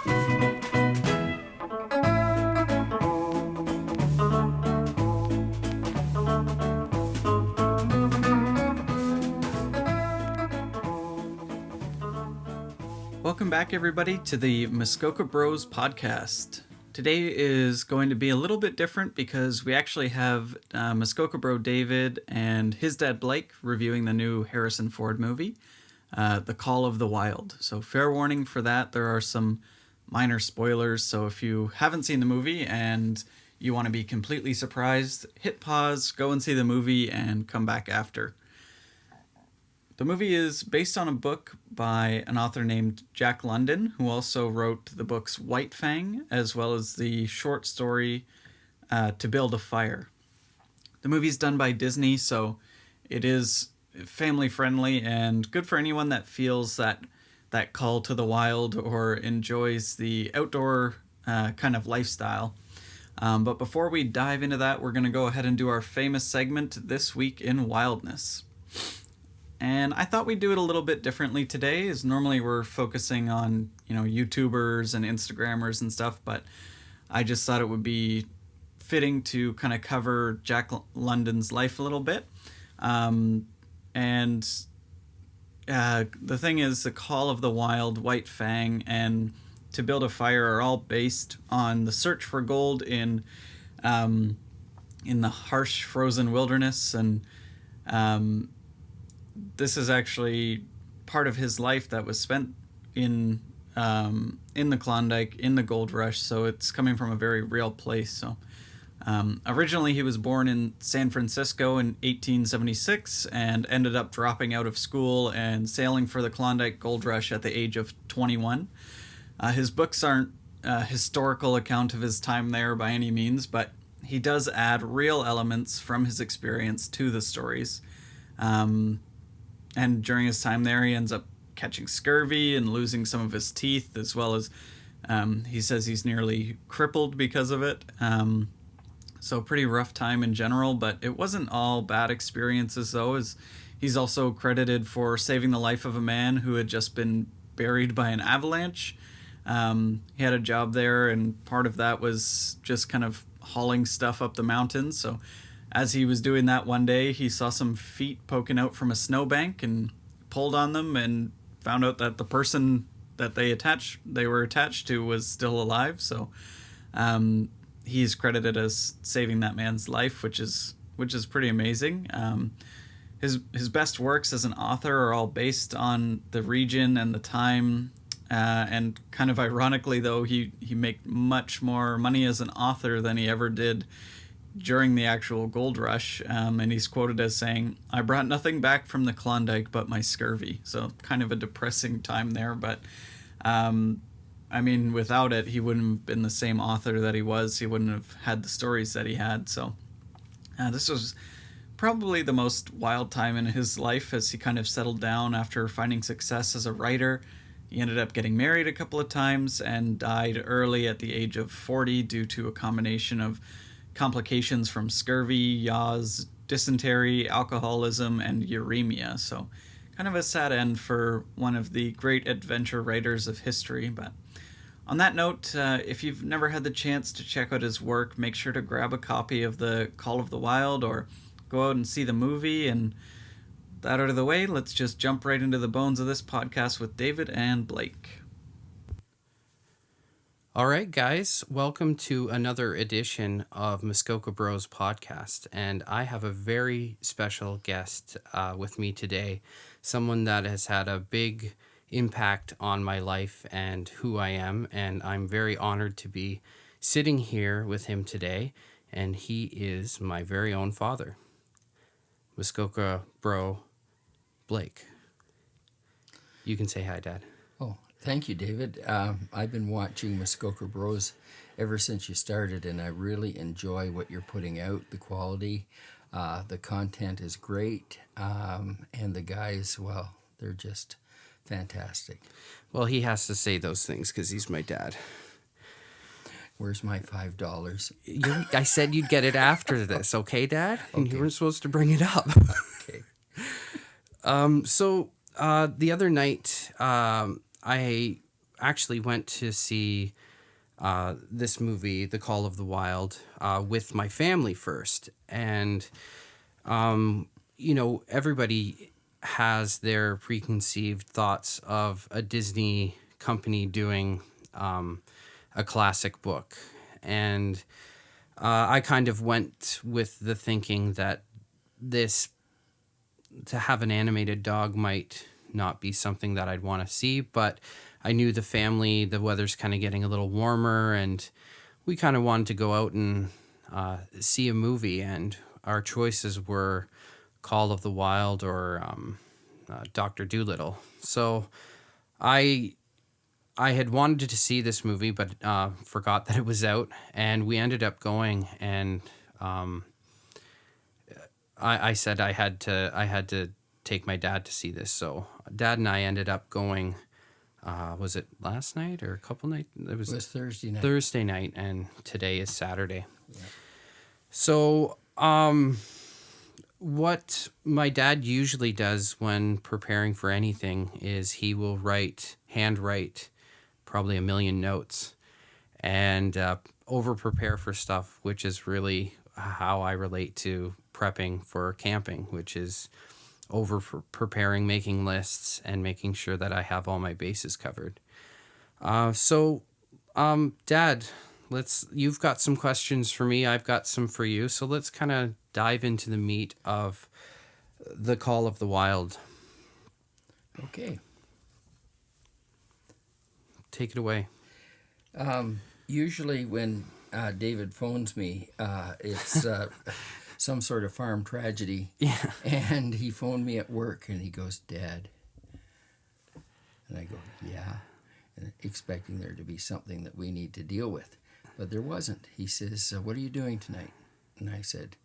Welcome back, everybody, to the Muskoka Bros podcast. Today is going to be a little bit different because we actually have Muskoka Bro David and his dad Blake reviewing the new Harrison Ford movie, The Call of the Wild. So fair warning for that, there are some minor spoilers, so if you haven't seen the movie and you want to be completely surprised, hit pause, go and see the movie, and come back after. The movie is based on a book by an author named Jack London, who also wrote the books White Fang, as well as the short story To Build a Fire. The movie's done by Disney, so it is family-friendly and good for anyone that feels that call to the wild or enjoys the outdoor kind of lifestyle. But before we dive into that, we're going to go ahead and do our famous segment, This Week in Wildness. And I thought we'd do it a little bit differently today, as normally we're focusing on, YouTubers and Instagrammers and stuff, but I just thought it would be fitting to kind of cover Jack London's life a little bit. The thing is, The Call of the Wild, White Fang, and To Build a Fire are all based on the search for gold in the harsh frozen wilderness, and this is actually part of his life that was spent in the Klondike, in the gold rush, so it's coming from a very real place. So originally he was born in San Francisco in 1876 and ended up dropping out of school and sailing for the Klondike gold rush at the age of 21. His books aren't a historical account of his time there by any means, but he does add real elements from his experience to the stories. And during his time there, he ends up catching scurvy and losing some of his teeth, as well as he says he's nearly crippled because of it. So pretty rough time in general, but it wasn't all bad experiences, though, as he's also credited for saving the life of a man who had just been buried by an avalanche. He had a job there, and part of that was just kind of hauling stuff up the mountains, so as he was doing that one day, he saw some feet poking out from a snowbank and pulled on them and found out that the person that they were attached to was still alive. So he's credited as saving that man's life, which is pretty amazing. His best works as an author are all based on the region and the time. And kind of ironically, though, he made much more money as an author than he ever did during the actual gold rush, and he's quoted as saying, "I brought nothing back from the Klondike but my scurvy." So kind of a depressing time there, but without it, he wouldn't have been the same author that he was. He wouldn't have had the stories that he had. So this was probably the most wild time in his life as he kind of settled down after finding success as a writer. He ended up getting married a couple of times and died early at the age of 40 due to a combination of complications from scurvy, yaws, dysentery, alcoholism, and uremia. So kind of a sad end for one of the great adventure writers of history. But on that note, if you've never had the chance to check out his work, make sure to grab a copy of The Call of the Wild or go out and see the movie. And that out of the way, let's just jump right into the bones of this podcast with David and Blake. All right, guys, welcome to another edition of Muskoka Bros podcast, and I have a very special guest with me today, someone that has had a big impact on my life and who I am, and I'm very honored to be sitting here with him today, and he is my very own father, Muskoka Bro Blake. You can say hi, Dad. Oh, thank you, David. I've been watching Muskoka Bros ever since you started, and I really enjoy what you're putting out, the quality. The content is great, and the guys, well, they're just fantastic. Well, he has to say those things because he's my dad. Where's my $5? I said you'd get it after this, okay, Dad? And you weren't supposed to bring it up. Okay. So the other night, I actually went to see this movie, The Call of the Wild, with my family first. And, everybody has their preconceived thoughts of a Disney company doing a classic book. And I kind of went with the thinking that to have an animated dog might not be something that I'd want to see, but I knew the weather's kind of getting a little warmer, and we kind of wanted to go out and see a movie, and our choices were Call of the Wild or Dr. Dolittle. So I had wanted to see this movie, but forgot that it was out, and we ended up going, and I said I had to take my dad to see this. So Dad and I ended up going. Was it last night or a couple nights? It was Thursday night. Thursday night, and today is Saturday. Yeah. So, what my dad usually does when preparing for anything is he will handwrite probably 1 million notes and over prepare for stuff, which is really how I relate to prepping for camping, which is over preparing, making lists, and making sure that I have all my bases covered. Dad, you've got some questions for me. I've got some for you. So let's kind of dive into the meat of The Call of the Wild. Okay. Take it away. Usually when David phones me, it's some sort of farm tragedy. Yeah. And he phoned me at work, and he goes, "Dad." And I go, "Yeah," and expecting there to be something that we need to deal with. But there wasn't. He says, "What are you doing tonight?" And I said,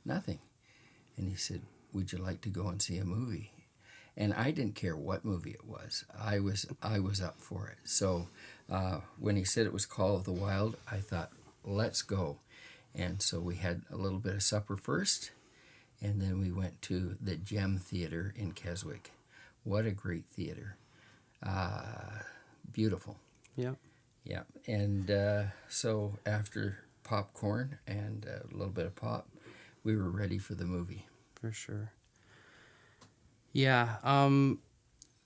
"Nothing." And he said, "Would you like to go and see a movie?" And I didn't care what movie it was. I was up for it. So when he said it was Call of the Wild, I thought, let's go. And so we had a little bit of supper first, and then we went to the Gem Theater in Keswick. What a great theater. Beautiful. Yeah. Yeah. And so after popcorn and a little bit of pop, we were ready for the movie. For sure. Yeah.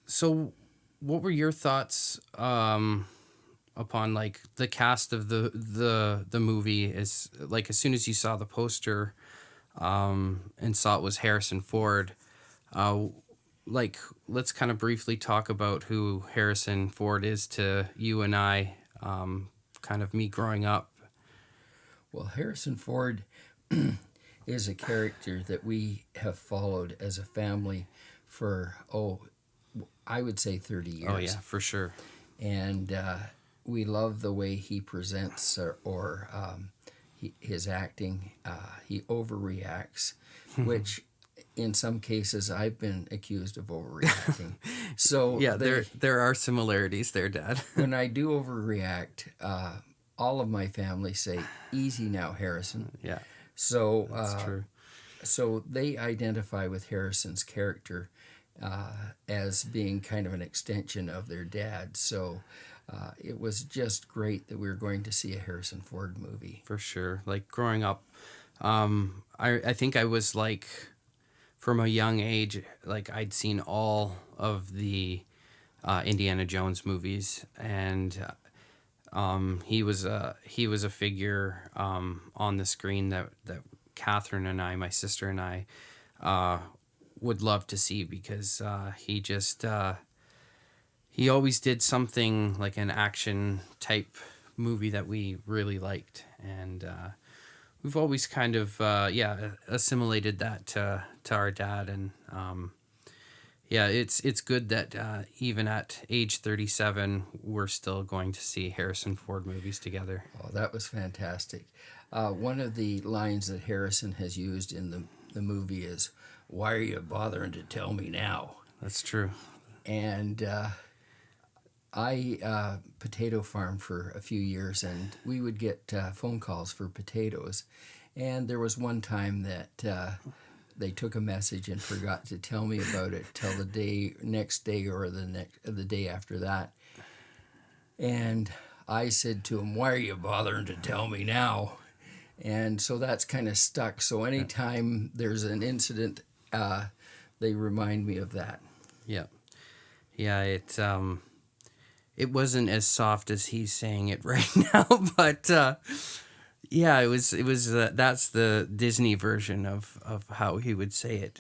So what were your thoughts upon like the cast of the movie? Is like as soon as you saw the poster and saw it was Harrison Ford, like let's kind of briefly talk about who Harrison Ford is to you and I, kind of me growing up. Well, Harrison Ford is a character that we have followed as a family for, I would say 30 years. Oh, yeah, for sure. And we love the way he presents his acting. He overreacts, which in some cases I've been accused of overreacting. So yeah, there are similarities there, Dad. when I do overreact, all of my family say, "Easy now, Harrison." Yeah, So that's true. So they identify with Harrison's character as being kind of an extension of their dad. So it was just great that we were going to see a Harrison Ford movie. For sure. Like growing up, I think I was like, from a young age, like I'd seen all of the Indiana Jones movies, and he was a figure on the screen that Catherine and I, my sister and I, would love to see because he just he always did something like an action type movie that we really liked, and we've always kind of assimilated that to our dad, and it's good that even at age 37 we're still going to see Harrison Ford movies together. Oh, that was fantastic. One of the lines that Harrison has used in the movie is, "Why are you bothering to tell me now?" That's true. And I potato farmed for a few years, and we would get phone calls for potatoes. And there was one time that they took a message and forgot to tell me about it till the next day or the day after that. And I said to him, "Why are you bothering to tell me now?" And so that's kind of stuck. So anytime there's an incident, they remind me of that. Yeah. Yeah, it wasn't as soft as he's saying it right now, but yeah, it was that's the Disney version of how he would say it.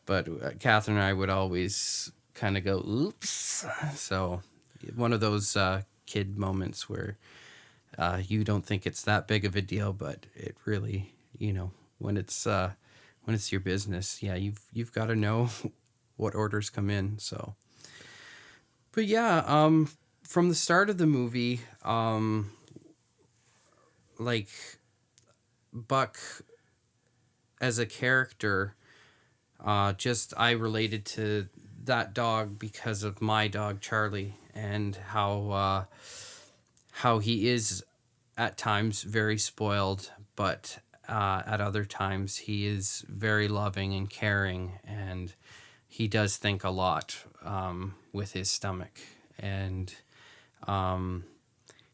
But Catherine and I would always kind of go, "Oops." So one of those kid moments where you don't think it's that big of a deal, but it really, when it's your business, yeah, you've got to know what orders come in. So, but yeah, from the start of the movie, like Buck as a character, just I related to that dog because of my dog Charlie, and how he is at times very spoiled, but at other times he is very loving and caring, and he does think a lot with his stomach. And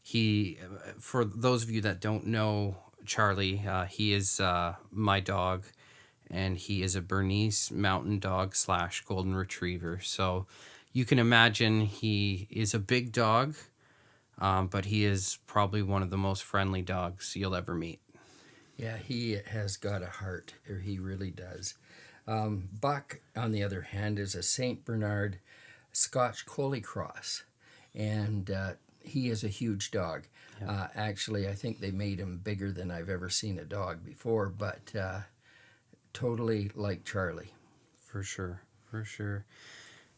he, for those of you that don't know Charlie, he is my dog, and he is a Bernese Mountain Dog / Golden Retriever. So you can imagine he is a big dog, but he is probably one of the most friendly dogs you'll ever meet. Yeah, he has got a heart, or he really does. Buck, on the other hand, is a St. Bernard Scotch Collie Cross, and he is a huge dog. Yeah. Actually, I think they made him bigger than I've ever seen a dog before, but totally like Charlie. For sure.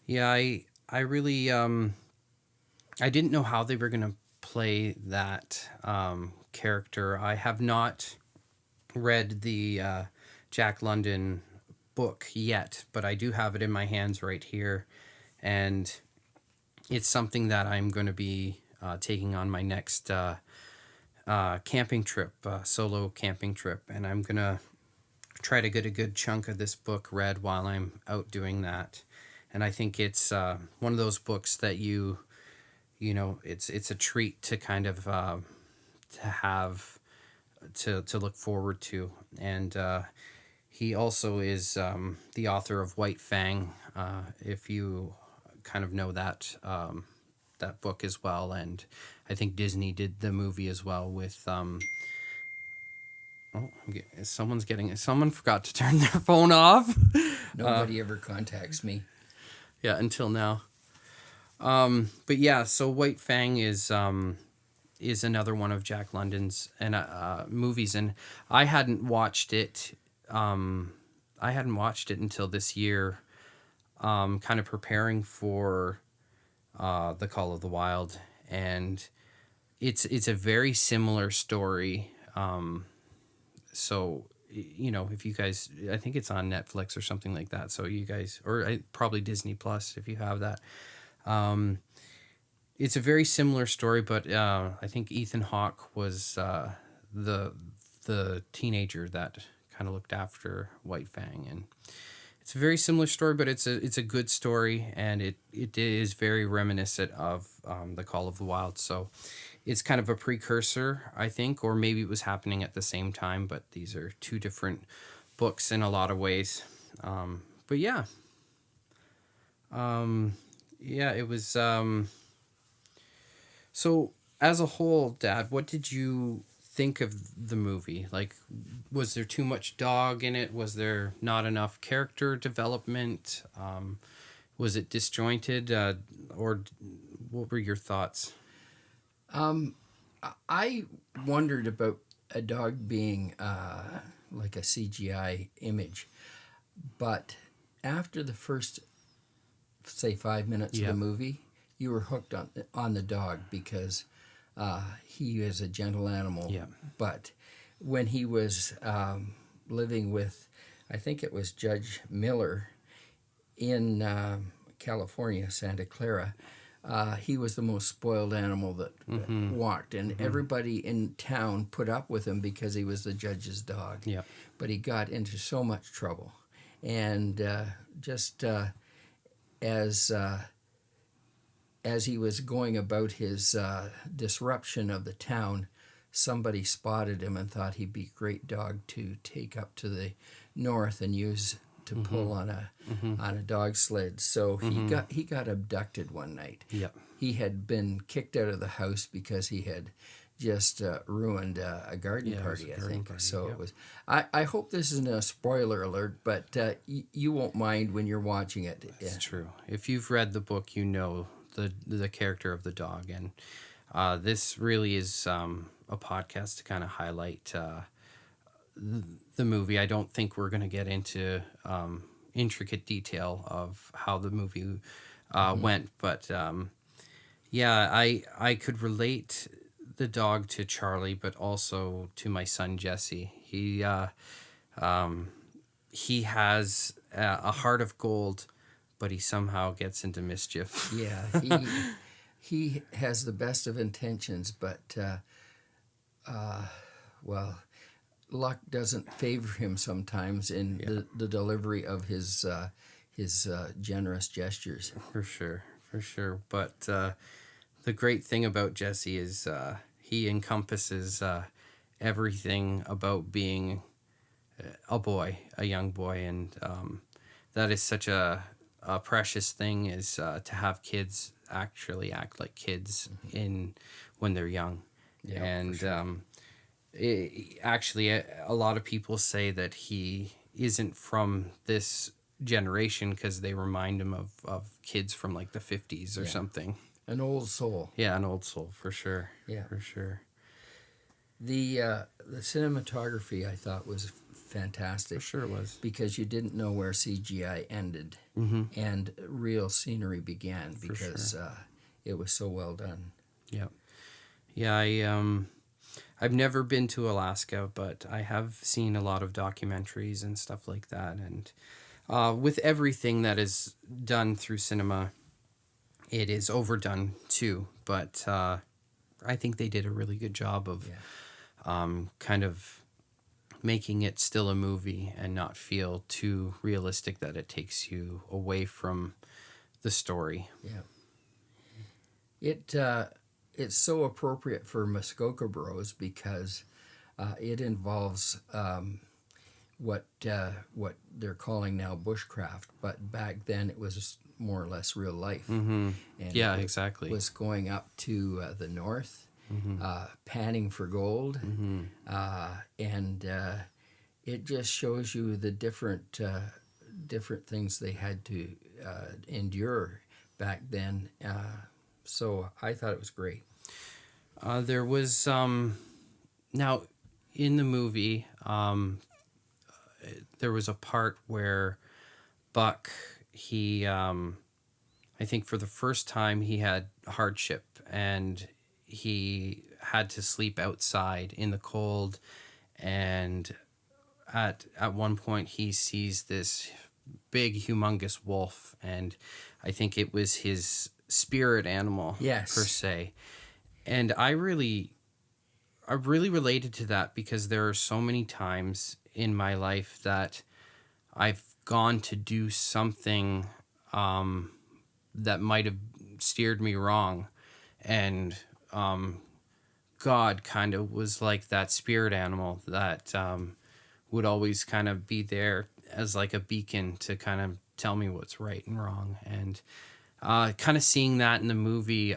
Yeah, I really I didn't know how they were going to play that character. I have not read the Jack London book yet, but I do have it in my hands right here, and it's something that I'm going to be taking on my next camping trip, solo camping trip, and I'm going to try to get a good chunk of this book read while I'm out doing that. And I think it's one of those books that it's a treat to kind of to have to look forward to. And he also is the author of White Fang, if you kind of know that that book as well. And I think Disney did the movie as well with someone forgot to turn their phone off. Nobody ever contacts me. Yeah, until now. But yeah, so White Fang is another one of Jack London's movies, and I hadn't watched it. I hadn't watched it until this year, kind of preparing for The Call of the Wild, and it's a very similar story. So if you guys, I think it's on Netflix or something like that. So you guys, or probably Disney Plus if you have that. It's a very similar story, but I think Ethan Hawke was the teenager that kind of looked after White Fang, and it's a very similar story, but it's a good story, and it is very reminiscent of The Call of the Wild. So it's kind of a precursor, I think, or maybe it was happening at the same time, but these are two different books in a lot of ways. But yeah. Yeah, it was... So, as a whole, Dad, what did you think of the movie? Like, was there too much dog in it? Was there not enough character development? Was it disjointed? Or what were your thoughts? I wondered about a dog being like a CGI image, but after the first, say, 5 minutes of the movie, you were hooked on the dog because he is a gentle animal. Yeah. But when he was living with, I think it was Judge Miller in California, Santa Clara, he was the most spoiled animal that walked. And everybody in town put up with him because he was the judge's dog. Yeah. But he got into so much trouble. And just as as he was going about his disruption of the town, somebody spotted him and thought he'd be a great dog to take up to the north and use to pull on a dog sled. So he got abducted one night. Yep. He had been kicked out of the house because he had just ruined a garden party, I think. So it was. I hope this isn't a spoiler alert, but you won't mind when you're watching it. It's true. If you've read the book, you know the character of the dog, and this really is a podcast to kind of highlight the movie. I don't think we're going to get into intricate detail of how the movie went, but I could relate the dog to Charlie, but also to my son Jesse. He has a heart of gold, but he somehow gets into mischief. Yeah, he has the best of intentions, but luck doesn't favor him sometimes in the delivery of his generous gestures. For sure. But the great thing about Jesse is he encompasses everything about being a young boy, and that is such a precious thing, is to have kids actually act like kids when they're young. Yeah, and sure. Actually, a lot of people say that he isn't from this generation because they remind him of kids from like the 50s or something. An old soul. Yeah, an old soul, for sure. Yeah. For sure. The cinematography, I thought, was fantastic. For sure it was. Because you didn't know where CGI ended and real scenery began, because it was so well done. Yeah. Yeah, I've never been to Alaska, but I have seen a lot of documentaries and stuff like that. And with everything that is done through cinema, it is overdone too. But I think they did a really good job of kind of making it still a movie and not feel too realistic that it takes you away from the story. Yeah. It's so appropriate for Muskoka Bros because it involves what they're calling now bushcraft, but back then it was more or less real life. Mm-hmm. And yeah, it exactly. was going up to the north, panning for gold, and it just shows you the different things they had to endure back then. So I thought it was great. There was now in the movie there was a part where Buck, he I think for the first time he had hardship, and he had to sleep outside in the cold, and at one point he sees this big humongous wolf, and I think it was his spirit animal per se. And I really related to that because there are so many times in my life that I've gone to do something that might have steered me wrong, and God kind of was like that spirit animal that would always kind of be there as like a beacon to kind of tell me what's right and wrong. And kind of seeing that in the movie,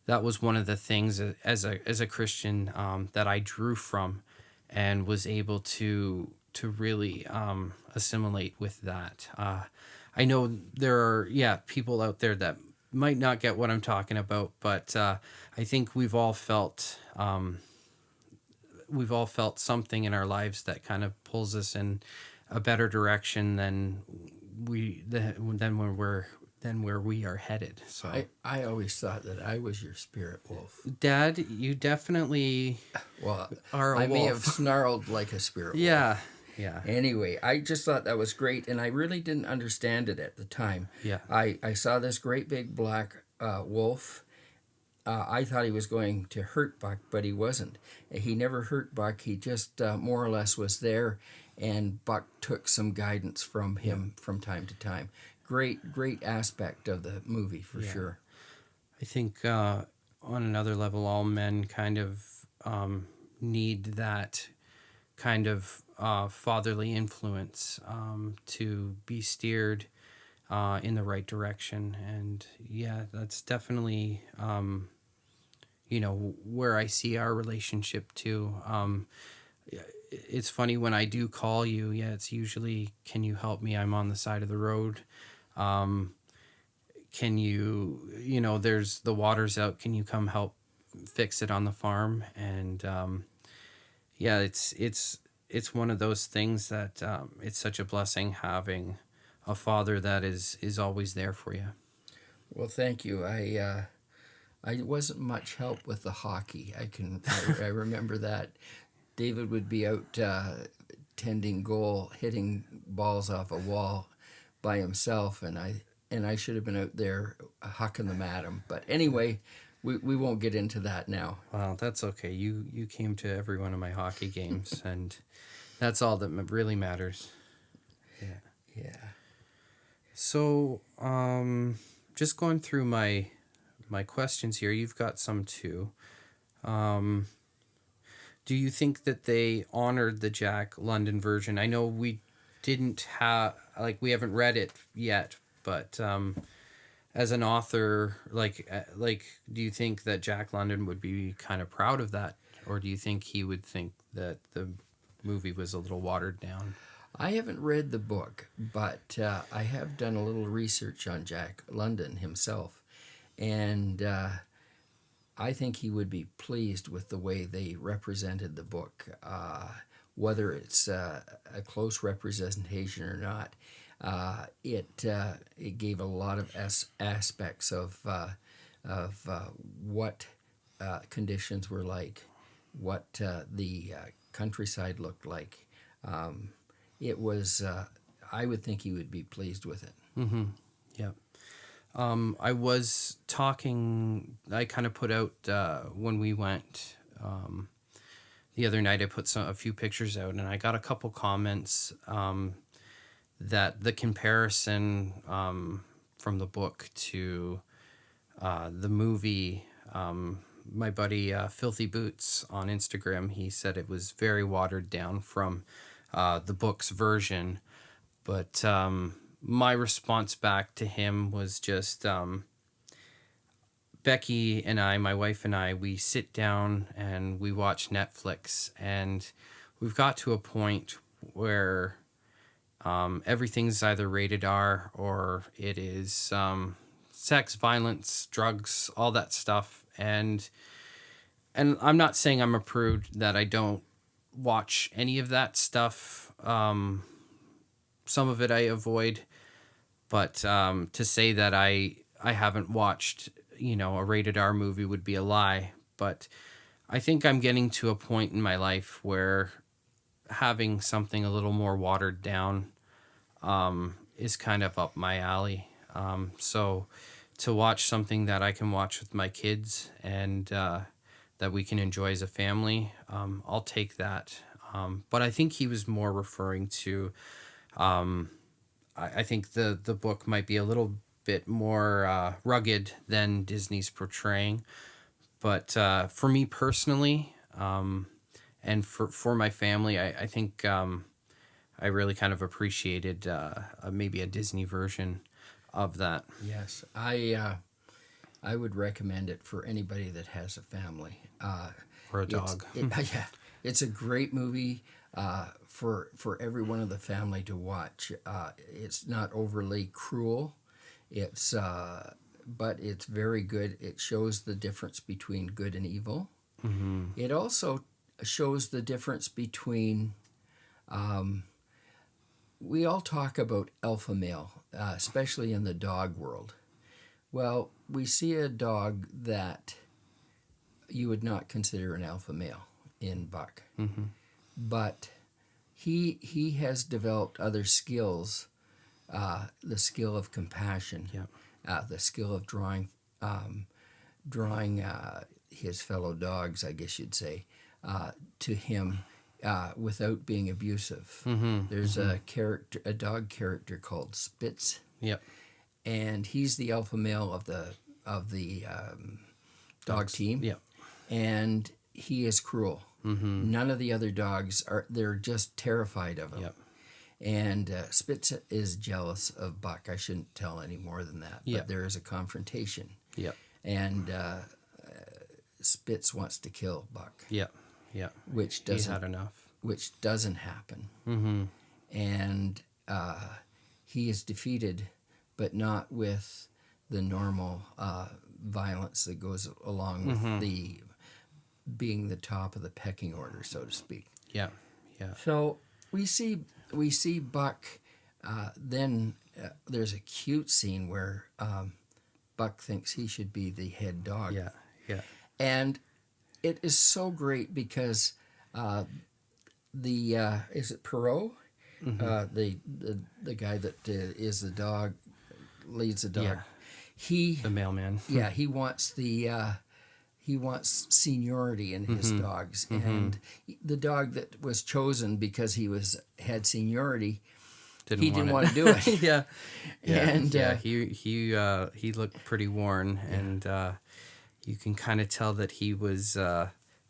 that was one of the things as a Christian that I drew from and was able to really assimilate with that. I know there are people out there that might not get what I'm talking about, but I think we've all felt something in our lives that kind of pulls us in a better direction than where we are headed. So I always thought that I was your spirit wolf. Dad, you definitely are a wolf. I may have snarled like a spirit wolf. Yeah. Anyway, I just thought that was great, and I really didn't understand it at the time. Yeah. I saw this great big black wolf. I thought he was going to hurt Buck, but he wasn't. He never hurt Buck. He just more or less was there, and Buck took some guidance from him from time to time. Great aspect of the movie for sure. I think on another level, all men kind of need that kind of fatherly influence to be steered in the right direction. And yeah, that's definitely, where I see our relationship too. It's funny when I do call you, yeah, it's usually, can you help me? I'm on the side of the road. Can you, there's the water's out. Can you come help fix it on the farm? And yeah, it's one of those things that it's such a blessing having a father that is always there for you. Well, thank you. I wasn't much help with the hockey. I remember that David would be out tending goal, hitting balls off a wall by himself, and I should have been out there hucking them at him. But anyway, we won't get into that now. Well, that's okay. You came to every one of my hockey games, and that's all that really matters. Yeah. Yeah. So, just going through my questions here. You've got some too. Do you think that they honored the Jack London version? I know we didn't have, we haven't read it yet, but as an author, do you think that Jack London would be kind of proud of that, or do you think he would think that the movie was a little watered down? I haven't read the book, but I have done a little research on Jack London himself, and I think he would be pleased with the way they represented the book, whether it's a close representation or not. It gave a lot of aspects of what conditions were like, what the countryside looked like. It was. I would think he would be pleased with it. Mm-hmm. Yeah. I was talking. I kind of put out when we went the other night. I put a few pictures out, and I got a couple comments that the comparison from the book to the movie. My buddy Filthy Boots on Instagram, he said it was very watered down from the book's version, but my response back to him was just Becky and I, my wife and I, we sit down and we watch Netflix, and we've got to a point where everything's either rated R or it is sex, violence, drugs, all that stuff. And I'm not saying I'm a prude, that I don't watch any of that stuff. Some of it I avoid, but to say that I haven't watched, a rated R movie would be a lie. But I think I'm getting to a point in my life where having something a little more watered down is kind of up my alley. So to watch something that I can watch with my kids and that we can enjoy as a family, I'll take that. But I think he was more referring to, I think the book might be a little bit more rugged than Disney's portraying. But for me personally, and for my family, I think I really kind of appreciated maybe a Disney version of that. Yes, I would recommend it for anybody that has a family. Or a dog. Yeah, it's a great movie for everyone of the family to watch. It's not overly cruel. But it's very good. It shows the difference between good and evil. Mm-hmm. It also shows the difference between. We all talk about alpha male, especially in the dog world. Well, we see a dog that you would not consider an alpha male in Buck. Mm-hmm. But he has developed other skills, the skill of compassion, the skill of drawing his fellow dogs, I guess you'd say, to him without being abusive. Mm-hmm. There's a dog character called Spitz. Yep. And he's the alpha male of the dog team. Yep. And he is cruel. Mm-hmm. None of the other dogs they're just terrified of him. Yep. And Spitz is jealous of Buck. I shouldn't tell any more than that. Yep. But there is a confrontation. Yep. And Spitz wants to kill Buck. Yep. Yep. Which He had enough. Which doesn't happen. Mm-hmm. And he is defeated, but not with the normal violence that goes along with the being the top of the pecking order, so to speak. Yeah. Yeah. So we see Buck. Then there's a cute scene where Buck thinks he should be the head dog. Yeah. Yeah. And it is so great because is it Perot? The guy that is the dog, leads the dog. Yeah. The mailman. Yeah, he wants seniority in his dogs, and the dog that was chosen because he had seniority, didn't want to do it. Yeah. And he looked pretty worn, and you can kind of tell that he was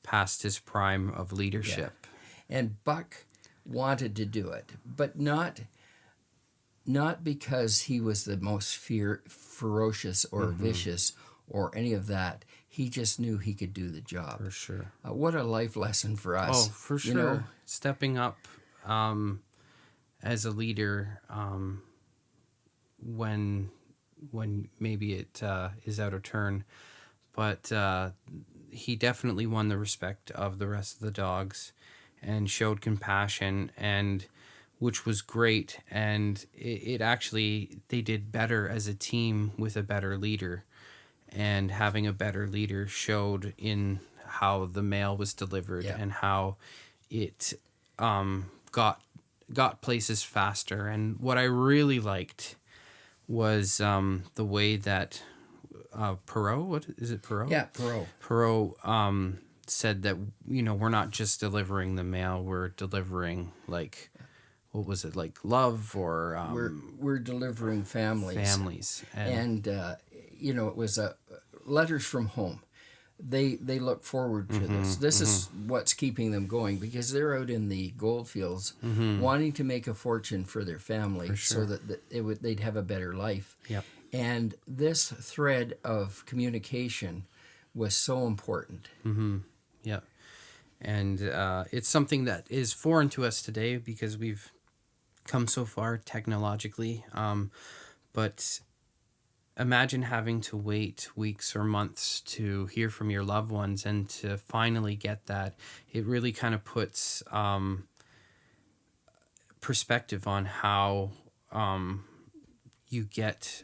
past his prime of leadership. Yeah. And Buck wanted to do it, but not because he was the most ferocious or vicious or any of that. He just knew he could do the job. For sure. What a life lesson for us. Oh, for sure. You know? Stepping up as a leader when maybe it is out of turn. But he definitely won the respect of the rest of the dogs and showed compassion, and which was great. And it actually, they did better as a team with a better leader. And having a better leader showed in how the mail was delivered and how it got places faster. And what I really liked was the way that Perot, what is it, Perot? Yeah, Perot. Perot said that, we're not just delivering the mail, we're delivering what was it, like love, or we're delivering families. And it was letters from home. They look forward to this. This is what's keeping them going, because they're out in the gold fields wanting to make a fortune for their family, For sure. so that they'd have a better life. Yep. And this thread of communication was so important. Yeah. And it's something that is foreign to us today because we've come so far technologically. But imagine having to wait weeks or months to hear from your loved ones, and to finally get that. It really kind of puts perspective on how you get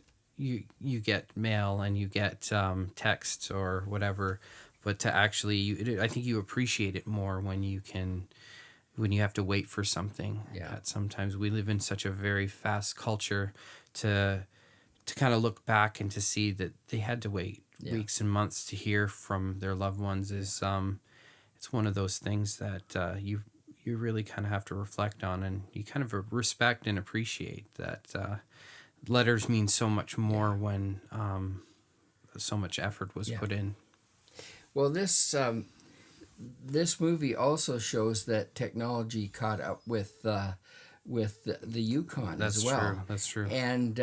mail and you get texts or whatever. But to actually, I think you appreciate it more when you have to wait for something. Yeah. Sometimes we live in such a very fast culture to kind of look back and to see that they had to wait weeks and months to hear from their loved ones is it's one of those things that you really kind of have to reflect on, and you kind of respect and appreciate that letters mean so much more when so much effort was put in. Well, this movie also shows that technology caught up with the Yukon as well. That's true. And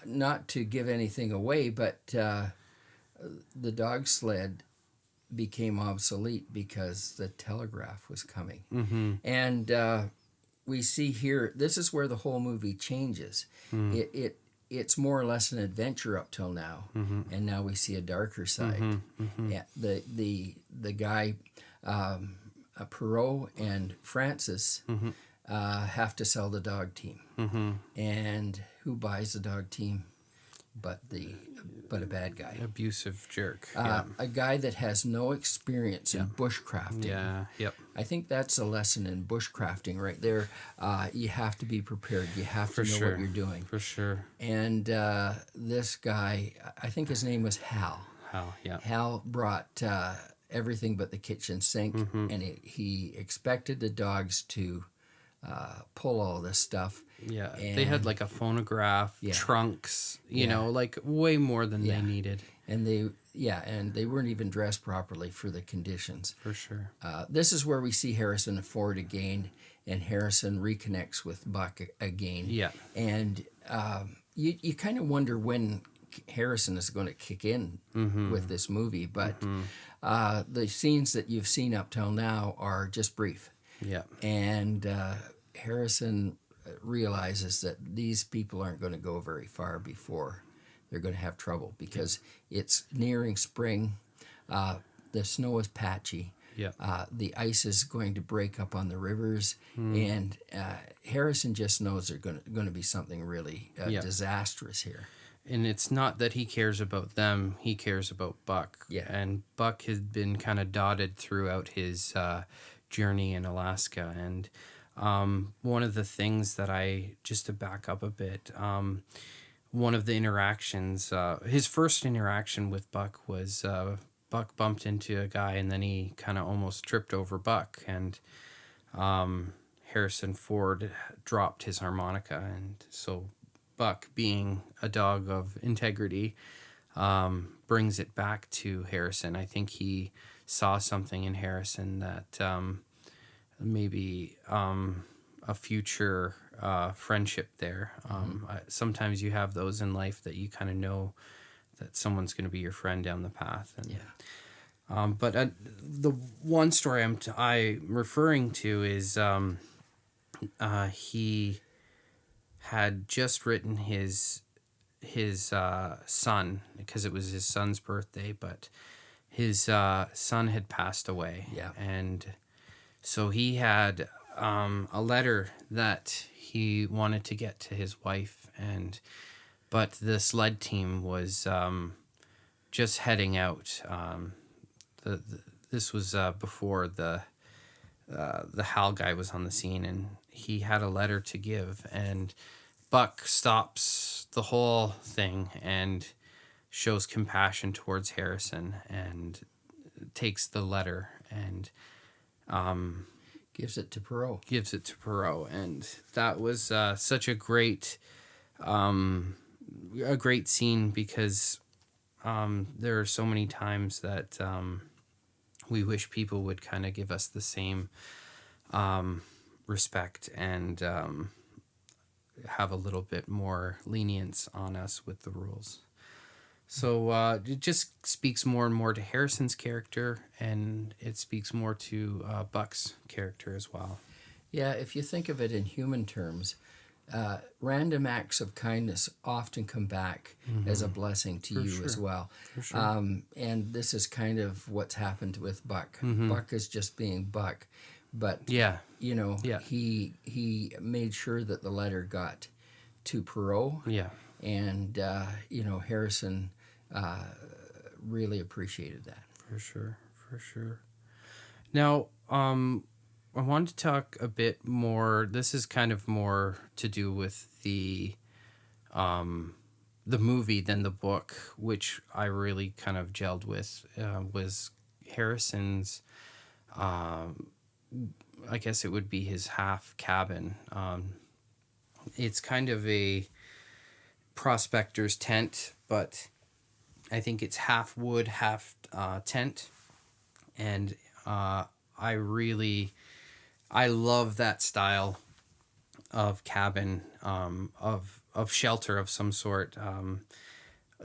not to give anything away, but the dog sled became obsolete because the telegraph was coming. And we see here, this is where the whole movie changes. It's more or less an adventure up till now, and now we see a darker side. Yeah, the guy, Perot and Francis, have to sell the dog team, and who buys the dog team, but a bad guy, abusive jerk, a guy that has no experience in bushcrafting. Yeah, yep. I think that's a lesson in bushcrafting right there. You have to be prepared. You have to know what you're doing. For sure. And this guy, I think his name was Hal. Hal brought everything but the kitchen sink, and he expected the dogs to pull all this stuff, Yeah, And they had like a phonograph, Yeah. trunks, you Yeah. know, like way more than Yeah. they needed. and they weren't even dressed properly for the conditions. For sure. This is where we see Harrison Ford again, and Harrison reconnects with Buck again. Yeah. And you kind of wonder when Harrison is going to kick in with this movie, but the scenes that you've seen up till now are just brief. Yeah. And Harrison realizes that these people aren't going to go very far before they're going to have trouble, because it's nearing spring. The snow is patchy. Yeah. The ice is going to break up on the rivers, and Harrison just knows there's going to be something really disastrous here. And it's not that he cares about them, he cares about Buck. Yeah. And Buck has been kind of dotted throughout his journey in Alaska. And one of the things that just to back up a bit, one of the interactions, his first interaction with Buck was Buck bumped into a guy, and then he kind of almost tripped over Buck. And Harrison Ford dropped his harmonica. And so Buck, being a dog of integrity, brings it back to Harrison. I think he saw something in Harrison that maybe a future friendship there. Sometimes you have those in life that you kind of know that someone's going to be your friend down the path. And, but the one story I'm referring to is he had just written his son, because it was his son's birthday, but his son had passed away. Yeah. And so he had a letter that he wanted to get to his wife, but the sled team was just heading out. This was before the Hal guy was on the scene, and he had a letter to give, and Buck stops the whole thing and shows compassion towards Harrison and takes the letter and Gives it to Perot. And that was such a great scene, because there are so many times that we wish people would kind of give us the same respect and have a little bit more lenience on us with the rules. So it just speaks more and more to Harrison's character, and it speaks more to Buck's character as well. Yeah, if you think of it in human terms, random acts of kindness often come back as a blessing to you as well. For sure. And this is kind of what's happened with Buck. Buck is just being Buck, but he made sure that the letter got to Perot. Yeah. And Harrison really appreciated that. For sure. Now, I wanted to talk a bit more. This is kind of more to do with the movie than the book, which I really kind of gelled with. Was Harrison's, I guess it would be his half cabin. It's kind of a prospector's tent, but I think it's half wood, half tent. And I love that style of cabin, of shelter of some sort.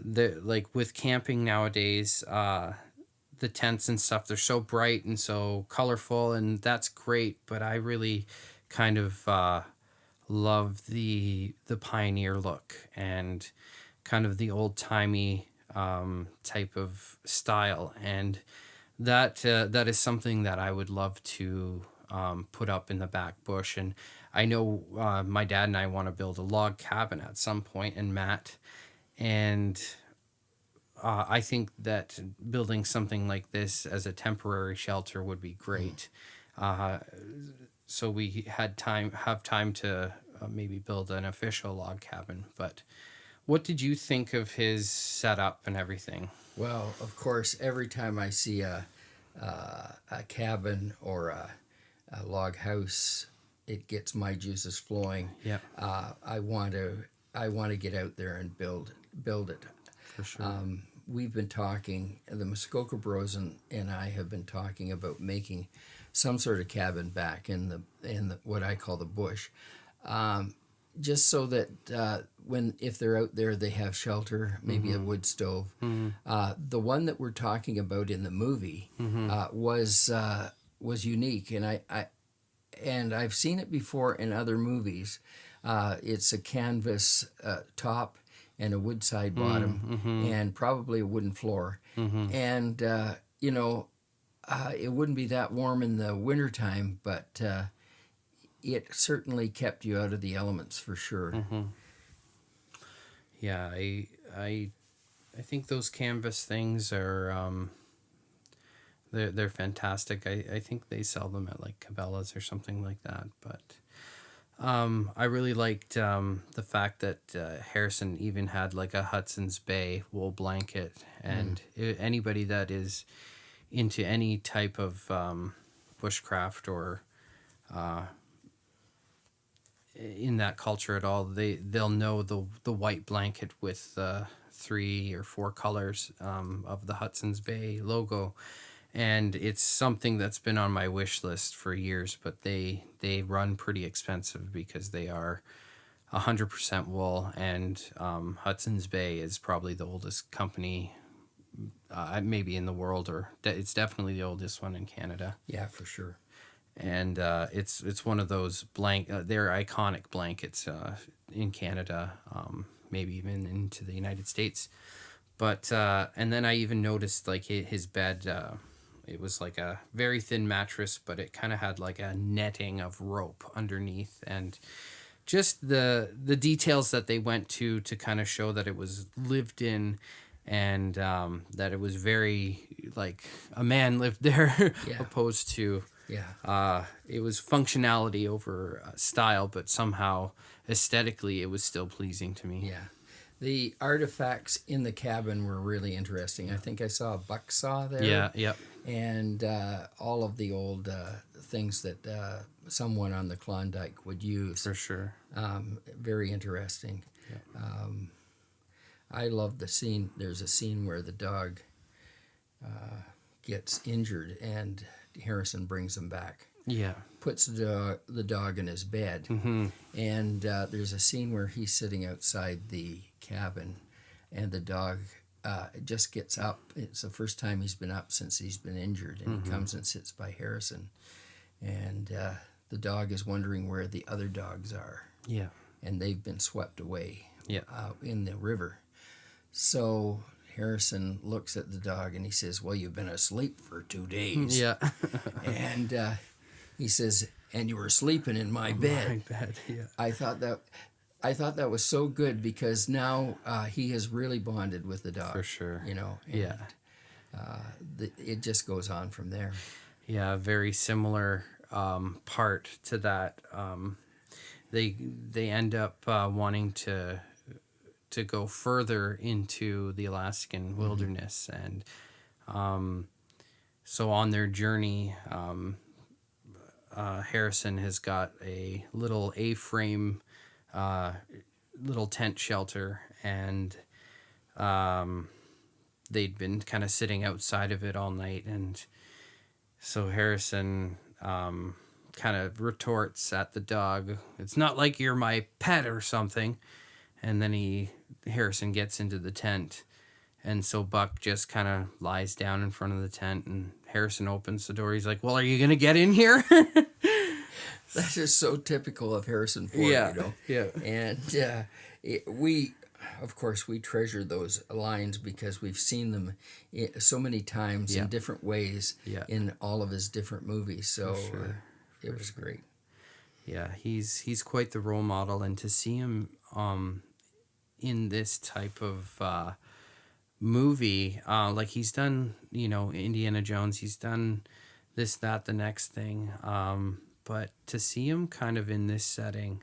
Like with camping nowadays, the tents and stuff, they're so bright and so colorful, and that's great, but I really kind of love the pioneer look and kind of the old-timey type of style, and that is something that I would love to put up in the back bush. And I know my dad and I want to build a log cabin at some point, and Matt, and I think that building something like this as a temporary shelter would be great. So we have time to maybe build an official log cabin. But what did you think of his setup and everything? Well, of course, every time I see a cabin or a log house it gets my juices flowing. Yeah. I want to get out there and build it. For sure. We've been talking, the Muskoka Bros and I have been talking about making some sort of cabin back in the what I call the bush, just so that if they're out there, they have shelter, maybe a wood stove. The one that we're talking about in the movie was unique, and I've seen it before in other movies. It's a canvas top and a wood side bottom, and probably a wooden floor. And, it wouldn't be that warm in the wintertime, but it certainly kept you out of the elements for sure. Yeah, I think those canvas things are they're fantastic. I think they sell them at like Cabela's or something like that, but I really liked the fact that Harrison even had like a Hudson's Bay wool blanket, and anybody that is into any type of bushcraft or in that culture at all, they'll know the white blanket with 3 or 4 colors of the Hudson's Bay logo. And it's something that's been on my wish list for years, but they run pretty expensive because they are 100% wool, and Hudson's Bay is probably the oldest company maybe in the world, or it's definitely the oldest one in Canada. Yeah, for sure. And it's one of those they're iconic blankets in Canada, maybe even into the United States. But and then I even noticed like his bed. It was like a very thin mattress, but it kind of had like a netting of rope underneath, and just the details that they went to kind of show that it was lived in, and that it was very like a man lived there, opposed to it was functionality over style, but somehow aesthetically it was still pleasing to me. Yeah. The artifacts in the cabin were really interesting. I think I saw a buck saw there. Yeah, yep. And all of the old things that someone on the Klondike would use. For sure. Very interesting. Yep. I love the scene. There's a scene where the dog gets injured and Harrison brings him back. Yeah. Puts the dog in his bed. And there's a scene where he's sitting outside the cabin and the dog just gets up. It's the first time he's been up since he's been injured, and he comes and sits by Harrison. And the dog is wondering where the other dogs are. Yeah. And they've been swept away in the river. So Harrison looks at the dog and he says, "Well, you've been asleep for 2 days." Yeah. And he says, "And you were sleeping in my bed." My bed, yeah. I thought that was so good, because now he has really bonded with the dog. For sure. And, it just goes on from there. Yeah, very similar part to that. They end up wanting to go further into the Alaskan wilderness, and so on their journey, Harrison has got a little A-frame little tent shelter, and they'd been kind of sitting outside of it all night, and so Harrison kind of retorts at the dog, "It's not like you're my pet or something," and then Harrison gets into the tent, and so Buck just kind of lies down in front of the tent, and Harrison opens the door. He's like, "Well, are you gonna get in here?" That's just so typical of Harrison Ford, Yeah. And of course, we treasure those lines because we've seen them so many times in different ways in all of his different movies. So it was great. Yeah, he's quite the role model, and to see him in this type of movie, like he's done, Indiana Jones, he's done this, that, the next thing. But to see him kind of in this setting,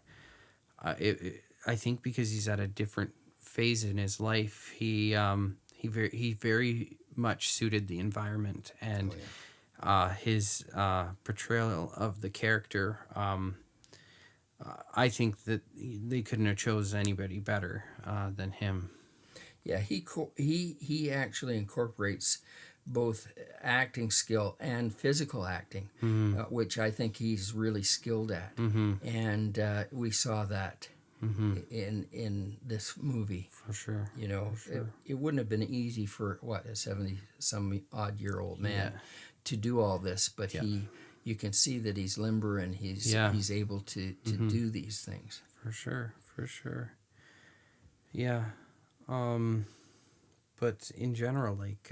I think because he's at a different phase in his life, he very much suited the environment, and his portrayal of the character I think that they couldn't have chose anybody better than him. Yeah, he actually incorporates both acting skill and physical acting, which I think he's really skilled at, and we saw that in this movie. For sure. You know, For sure. it wouldn't have been easy for a 70-some-odd-year-old man Yeah. to do all this, but Yeah. you can see that he's limber and he's able to do these things. For sure. For sure. Yeah. But in general, like,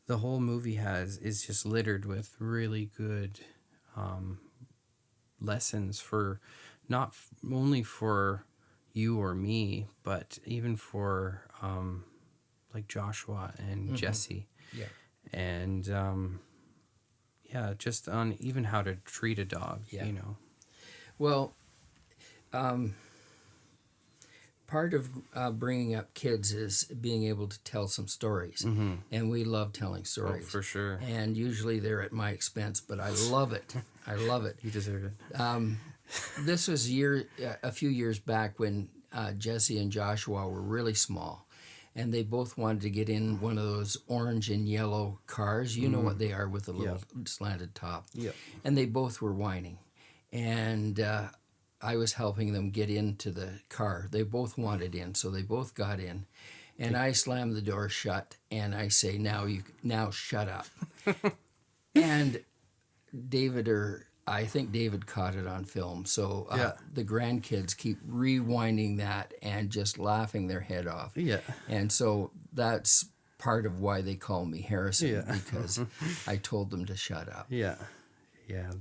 the whole movie is just littered with really good lessons for not only for you or me, but even for like Joshua and Jesse. Yeah. And just on even how to treat a dog, Yeah. you know. Well, part of bringing up kids is being able to tell some stories, and we love telling stories. Oh, for sure. And usually they're at my expense, but I love it. I love it. You deserve it. This was a few years back when Jesse and Joshua were really small, and they both wanted to get in one of those orange and yellow cars. You know what they are, with a little slanted top. Yeah. And they both were whining, and I was helping them get into the car. They both wanted in, so they both got in, and I slammed the door shut, and I say, now shut up. And I think David caught it on film, so the grandkids keep rewinding that and just laughing their head off. Yeah. And so that's part of why they call me Harrison, because I told them to shut up. Yeah. Yeah,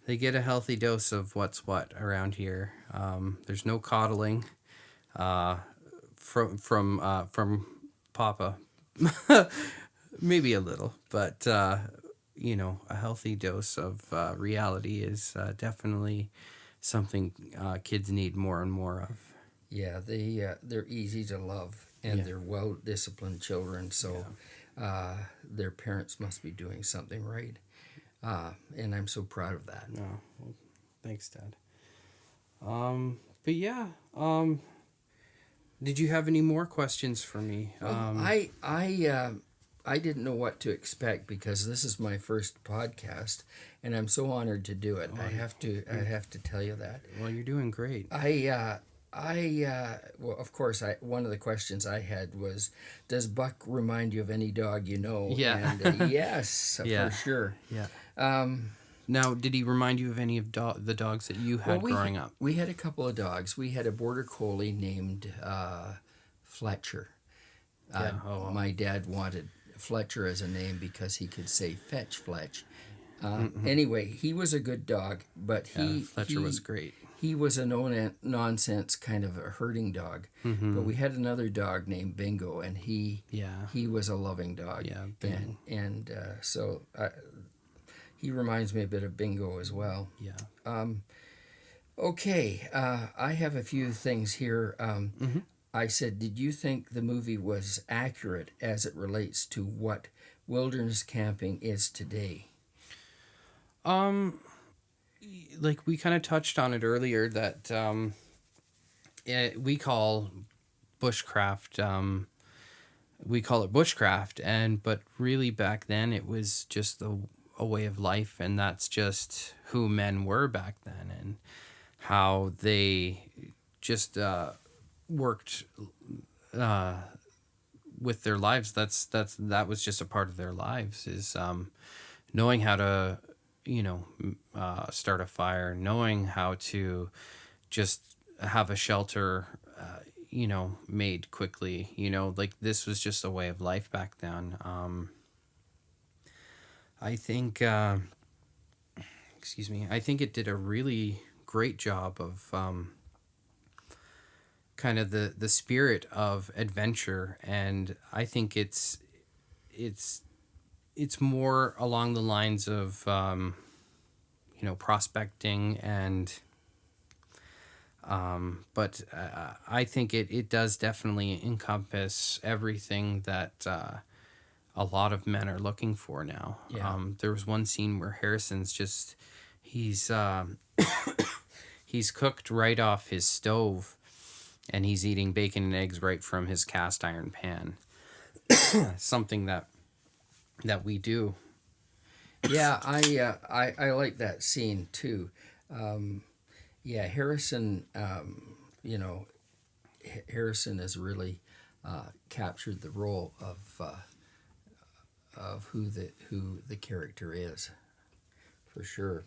they get a healthy dose of what's what around here. There's no coddling from Papa. Maybe a little, but a healthy dose of reality is definitely something kids need more and more of. Yeah, they're easy to love, and they're well-disciplined children, so their parents must be doing something right. And I'm so proud of that. No, well, thanks, Dad. But yeah, did you have any more questions for me? I didn't know what to expect, because this is my first podcast, and I'm so honored to do it. I have to tell you that. Well, you're doing great. Well, of course, one of the questions I had was, does Buck remind you of any dog you know? Yeah. And yes, for sure. Yeah. Now, did he remind you of any of the dogs that you had growing up? We had a couple of dogs. We had a border collie named Fletcher. My dad wanted Fletcher as a name because he could say "fetch, Fletch." Anyway, he was a good dog, but Fletcher was great. He was a no-nonsense kind of a herding dog. But we had another dog named Bingo, and he was a loving dog. Yeah, Bingo. And so he reminds me a bit of Bingo as well. Yeah. Okay, I have a few things here. I said, did you think the movie was accurate as it relates to what wilderness camping is today? Like we kind of touched on it earlier, that we call bushcraft, we call it bushcraft, but really back then it was just a way of life, and that's just who men were back then, and how they just worked with their lives. That was just a part of their lives, is knowing how to start a fire, knowing how to just have a shelter made quickly. Like this was just a way of life back then. I think I think it did a really great job of kind of the spirit of adventure, and I think it's more along the lines of prospecting, and but I think it does definitely encompass everything that a lot of men are looking for now. Yeah. There was one scene where Harrison's just he's he's cooked right off his stove, and he's eating bacon and eggs right from his cast iron pan. Something that we do. Yeah, I like that scene too. Yeah, Harrison, Harrison has really captured the role of who the character is, for sure.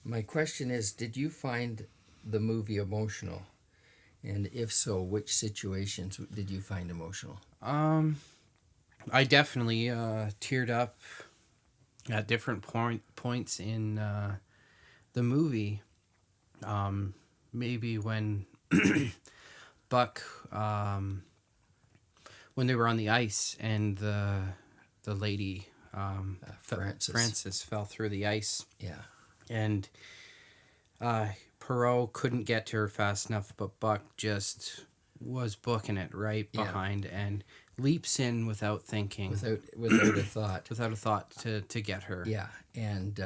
My question is, did you find the movie emotional? And if so, which situations did you find emotional? I definitely teared up at different points in the movie. Maybe when Buck, when they were on the ice and the lady, Frances fell through the ice. Yeah. And Perot couldn't get to her fast enough, but Buck just was booking it right behind and leaps in without thinking. Without a thought. Without a thought to get her. Yeah, and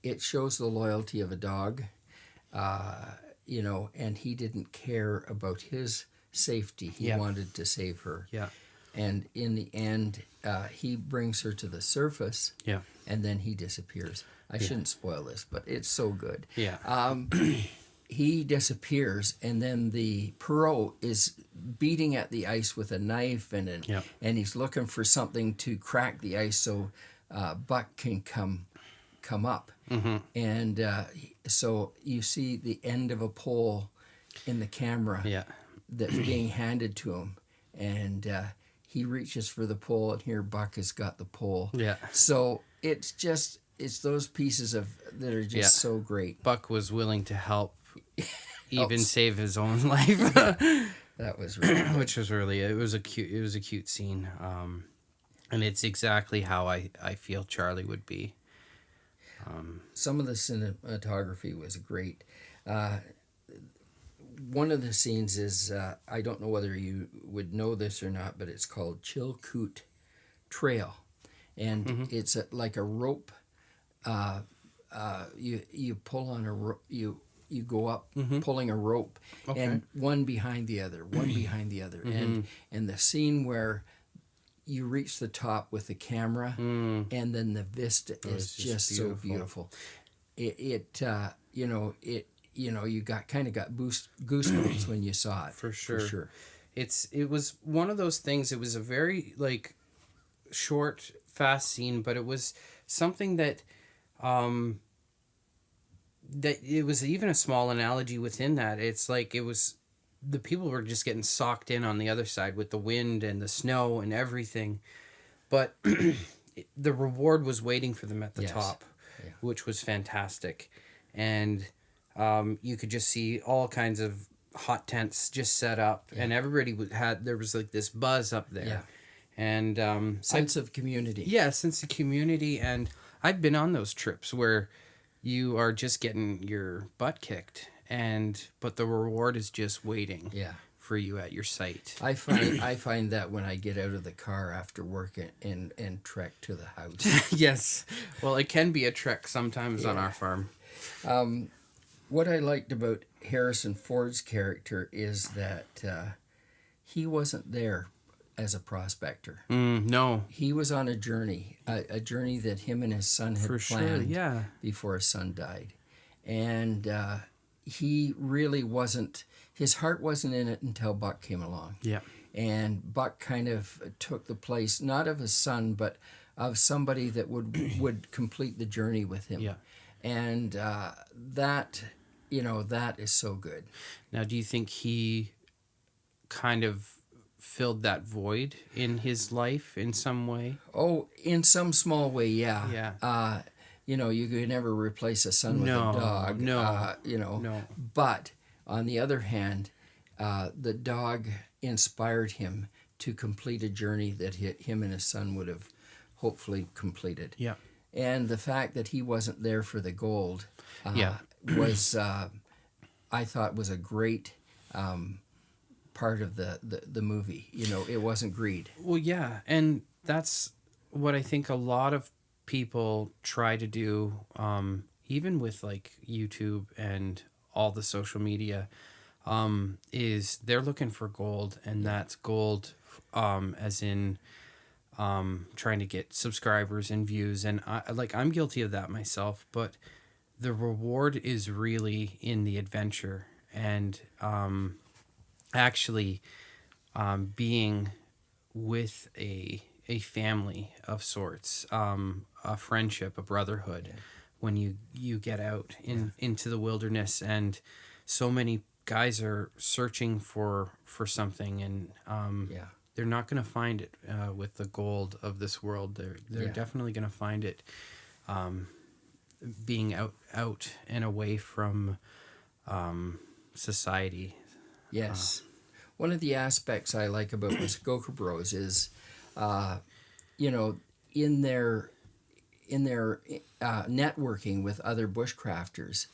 it shows the loyalty of a dog, and he didn't care about his safety. He wanted to save her. Yeah. And in the end, he brings her to the surface. Yeah. And then he disappears. I shouldn't spoil this, but it's so good. Yeah. He disappears, and then the Perot is beating at the ice with a knife, and he's looking for something to crack the ice so Buck can come up. Mm-hmm. And so you see the end of a pole in the camera that's being handed to him, and he reaches for the pole, and here Buck has got the pole. Yeah. So it's those pieces that are just so great. Buck was willing to help, even save his own life. That was really good. Which was really it was a cute scene, and it's exactly how I feel Charlie would be. Some of the cinematography was great. One of the scenes is I don't know whether you would know this or not, but it's called Chilkoot Trail, and it's like a rope. You pull on a rope. You go up pulling a rope, and one behind the other, and the scene where you reach the top with the camera, and then the vista is just so beautiful. You got goosebumps when you saw it. For sure. It was one of those things. It was a very short, fast scene, but it was something that it was even a small analogy within that. It's like it was the people were just getting socked in on the other side with the wind and the snow and everything, but the reward was waiting for them at the top, which was fantastic. And you could just see all kinds of hot tents just set up, and everybody there was like this buzz up there, and sense of community. Yeah, sense of community. And I've been on those trips where you are just getting your butt kicked, but the reward is just waiting for you at your site. I find that when I get out of the car after work and trek to the house. Yes. Well, it can be a trek sometimes on our farm. What I liked about Harrison Ford's character is that he wasn't there as a prospector. No. He was on a journey that him and his son had planned before his son died. And he really wasn't, his heart wasn't in it until Buck came along. Yeah. And Buck kind of took the place, not of his son, but of somebody that would complete the journey with him. Yeah. And that is so good. Now, do you think he kind of filled that void in his life in some way? Oh, in some small way, yeah. Yeah. You could never replace a son with a dog. No. But on the other hand, the dog inspired him to complete a journey that him and his son would have hopefully completed. Yeah. And the fact that he wasn't there for the gold was, I thought, was a great part of the movie. It wasn't greed. Well, yeah. And that's what I think a lot of people try to do, even with like YouTube and all the social media, is they're looking for gold, and that's gold, as in trying to get subscribers and views. And I'm guilty of that myself, but the reward is really in the adventure, and actually being with a family of sorts, a friendship, a brotherhood, when you get out into the wilderness. And so many guys are searching for something, and they're not going to find it with the gold of this world. They're definitely going to find it being out and away from society. Yes. One of the aspects I like about Muskoka Bros is, in their networking with other bushcrafters.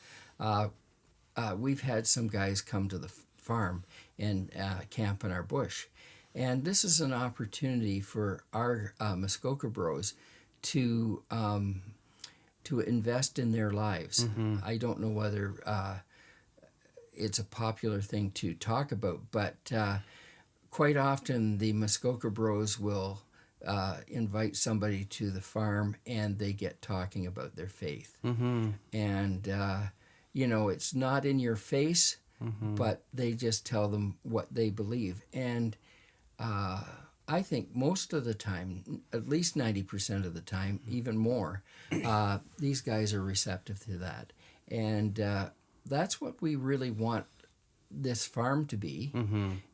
We've had some guys come to the farm and camp in our bush. And this is an opportunity for our Muskoka Bros to invest in their lives. Mm-hmm. I don't know whether it's a popular thing to talk about, but quite often the Muskoka Bros will invite somebody to the farm, and they get talking about their faith. Mm-hmm. And, it's not in your face, but they just tell them what they believe. And I think most of the time, at least 90% of the time, even more, these guys are receptive to that. And that's what we really want this farm to be.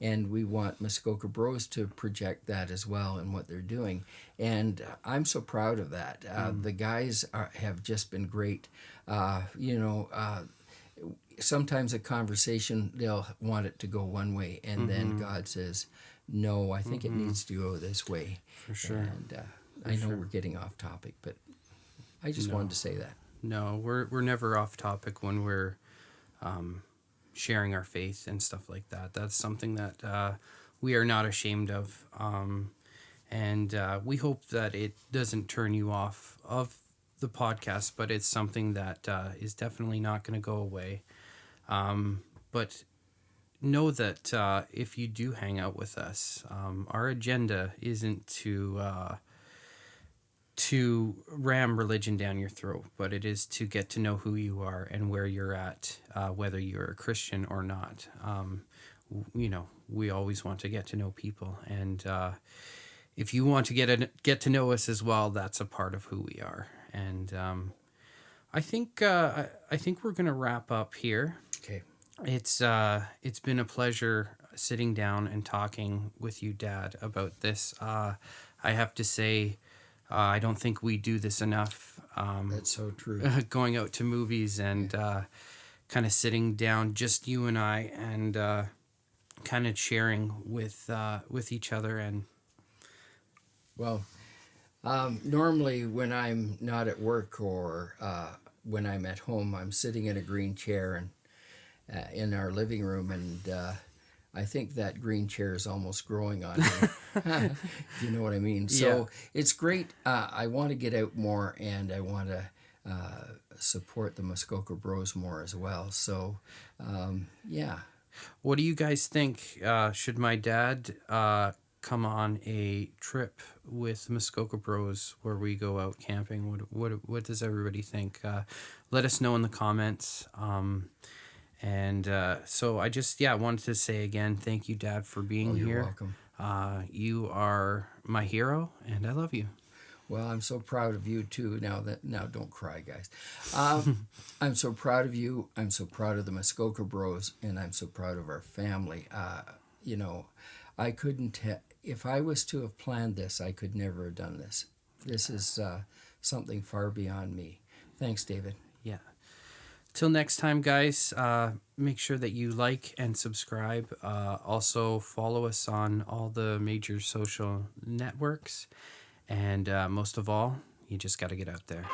And we want Muskoka Bros to project that as well in what they're doing. And I'm so proud of that. The guys have just been great. Sometimes a conversation, they'll want it to go one way, and then God says, no, I think it needs to go this way. For sure. And I know we're getting off topic, but I just wanted to say that. No, we're never off topic when we're sharing our faith and stuff like that. That's something that we are not ashamed of. And we hope that it doesn't turn you off of the podcast, but it's something that is definitely not going to go away. But know that if you do hang out with us, our agenda isn't to ram religion down your throat, but it is to get to know who you are and where you're at, whether you're a Christian or not. We always want to get to know people, and if you want to get to know us as well, that's a part of who we are. And I think we're gonna wrap up here. Okay. It's been a pleasure sitting down and talking with you, Dad, about this. I have to say, I don't think we do this enough. That's so true. Going out to movies and kind of sitting down, just you and I, and kind of sharing with each other. And Well, normally when I'm not at work or when I'm at home, I'm sitting in a green chair and in our living room, and I think that green chair is almost growing on me. You know what I mean? So it's great. I want to get out more, and I want to support the Muskoka Bros more as well. So, What do you guys think? Should my dad come on a trip with Muskoka Bros where we go out camping? What does everybody think? Let us know in the comments. And so I just wanted to say again, thank you, Dad, for being here. You're welcome. You are my hero, and I love you. Well, I'm so proud of you too. Now don't cry, guys. I'm so proud of you. I'm so proud of the Muskoka Bros, and I'm so proud of our family. I couldn't if I was to have planned this, I could never have done this. This is something far beyond me. Thanks, David. Yeah. Till next time, guys, make sure that you like and subscribe. Also, follow us on all the major social networks. And most of all, you just got to get out there.